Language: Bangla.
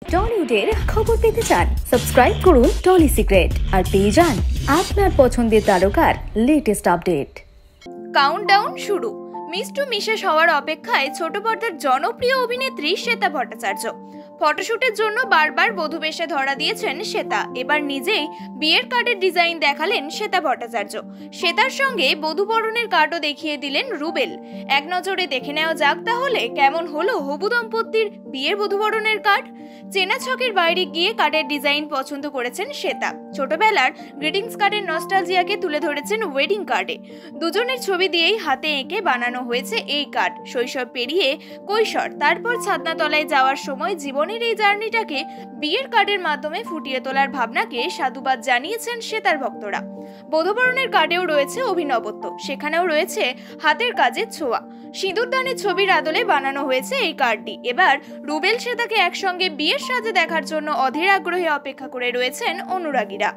টলিউডের খবর পেতে চান সাবস্ক্রাইব করুন টলি সিক্রেট আর পেয়ে যান আপনার পছন্দের তারকার লেটেস্ট আপডেট। কাউন্টডাউন শুরু। মিষ্টু মিশেষ হওয়ার অপেক্ষায় ছোট পর্দার জনপ্রিয় অভিনেত্রী শ্বেতা ভট্টাচার্য। ফটোশুটের জন্য বারবার বধূ বেশে ধরা দিয়েছেন শ্বেতা। এবার নিজেই বিয়ের কার্ডের ডিজাইন দেখালেন শ্বেতা ভট্টাচার্য। শ্বেতার সঙ্গে বধূ বরণের কার্ডও দেখিয়ে দিলেন রুবেল। এক নজরে দেখে নেওয়া যাক তাহলে কেমন হলো হবু দম্পতির বিয়ের বধূ বরণের কার্ড। চেনা ছকের বাইরে গিয়ে কার্ডের ডিজাইন পছন্দ করেছেন শ্বেতা। ছোটবেলার গ্রিটিংস কার্ডের নস্টালজিয়াকে তুলে ধরেছেন ওয়েডিং কার্ডে। দুজনের ছবি দিয়েই হাতে এঁকে বানানো হয়েছে এই কার্ড। শৈশব পেরিয়ে কৈশোর, তারপর ছাদনাতলায় যাওয়ার সময় জীবনের এই জার্নিটাকে বিয়ের কার্ডের মাধ্যমে ফুটিয়ে তোলার ভাবনাকে সাধুবাদ জানিয়েছেন শ্বেতার ভক্তরা। বধূবরণের কার্ডেও রয়েছে অভিনবত্ব, সেখানেও রয়েছে হাতের কাজের ছোঁয়া। সিঁদুরদানের ছবির আদলে বানানো হয়েছে এই কার্ডটি। এবার রুবেল শ্বেতাকে একসঙ্গে বিয়ের সাজে দেখার জন্য অধীর আগ্রহে অপেক্ষা করে রয়েছেন অনুরাগীরা।